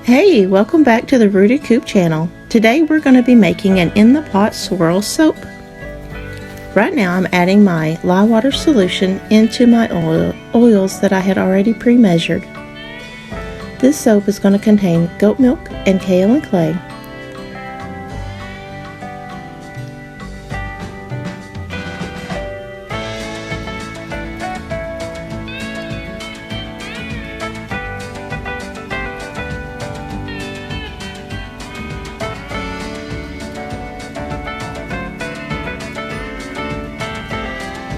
Hey, welcome back to the Rooted Coop channel. Today we're going to be making an in the pot swirl soap. Right now I'm adding my lye water solution into my oils that I had already pre-measured. This soap is going to contain goat milk and kaolin clay.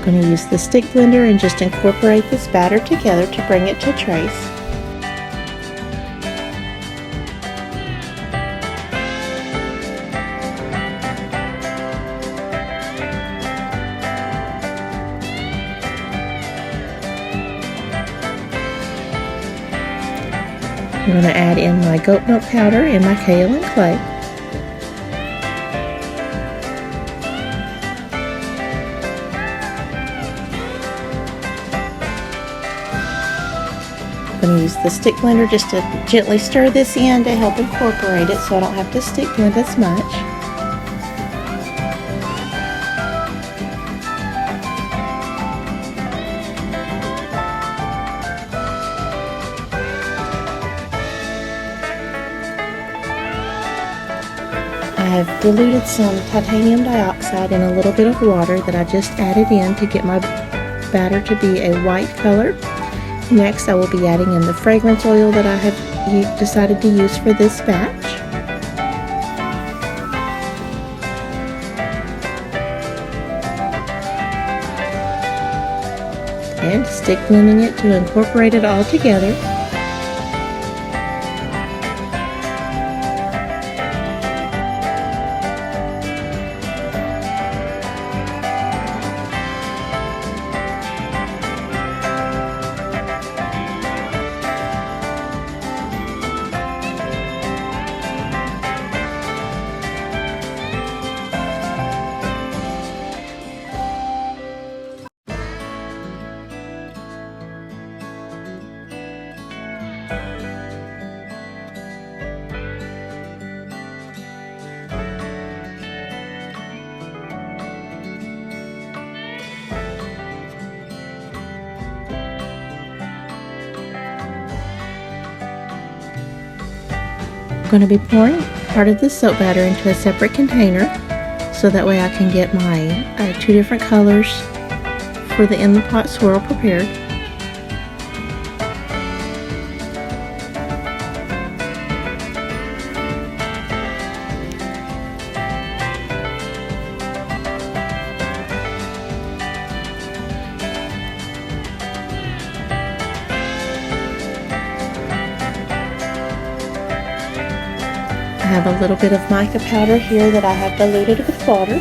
I'm going to use the stick blender and just incorporate this batter together to bring it to trace. I'm going to add in my goat milk powder and my kaolin clay. I'm going to use the stick blender just to gently stir this in to help incorporate it so I don't have to stick blend as much. I have diluted some titanium dioxide in a little bit of water that I just added in to get my batter to be a white color. Next, I will be adding in the fragrance oil that I have decided to use for this batch. And stick blending it to incorporate it all together. I'm going to be pouring part of this soap batter into a separate container so that way I can get my two different colors for the in the pot swirl prepared. I have a little bit of mica powder here that I have diluted with water.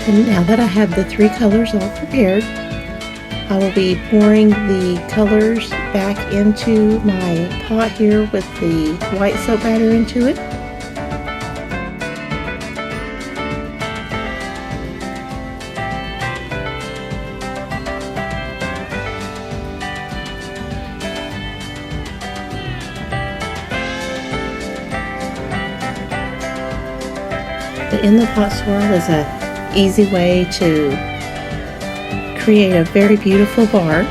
And now that I have the 3 colors all prepared, I will be pouring the colors back into my pot here with the white soap batter into it. The In the Pot swirl is an easy way to create a very beautiful bar.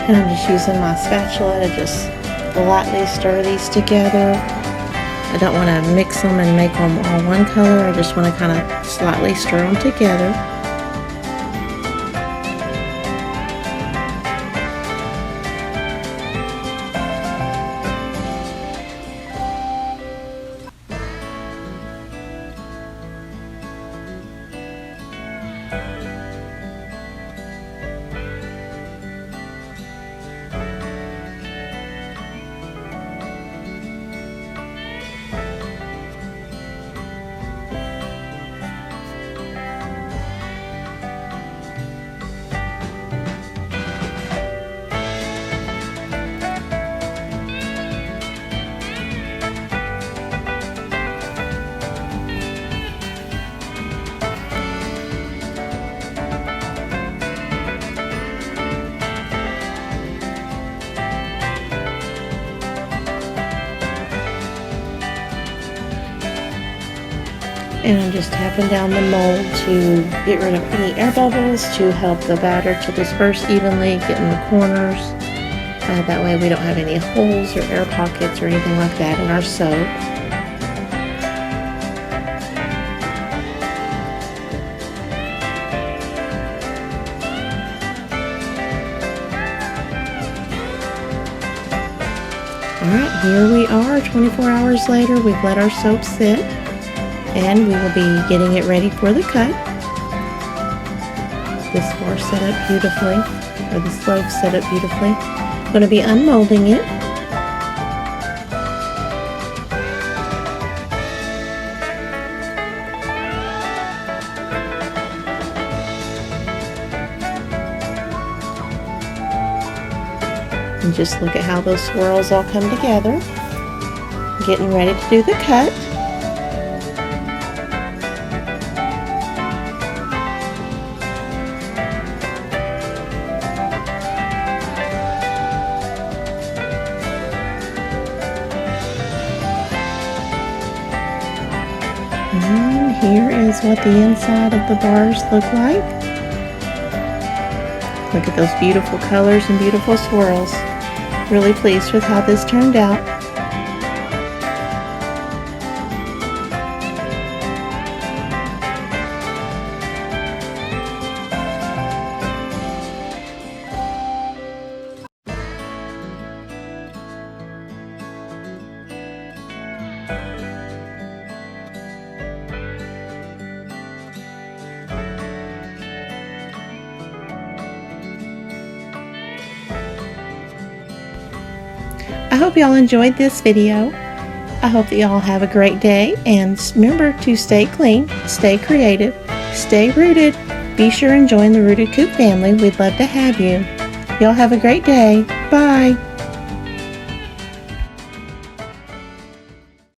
And I'm just using my spatula to just lightly stir these together. I don't want to mix them and make them all one color. I just want to kind of slightly stir them together. And I'm just tapping down the mold to get rid of any air bubbles, to help the batter to disperse evenly, get in the corners. That way we don't have any holes or air pockets or anything like that in our soap. Alright, here we are 24 hours later. We've let our soap sit. And we will be getting it ready for the cut. This bar set up beautifully, or this loaf set up beautifully. I'm going to be unmolding it. And just look at how those swirls all come together. Getting ready to do the cut. And here is what the inside of the bars look like. Look at those beautiful colors and beautiful swirls. Really pleased with how this turned out. I hope y'all enjoyed this video. I hope that y'all have a great day, and remember to stay clean, stay creative, stay rooted. Be sure and join the Rooted Coop family. We'd love to have you. Y'all have a great day. Bye.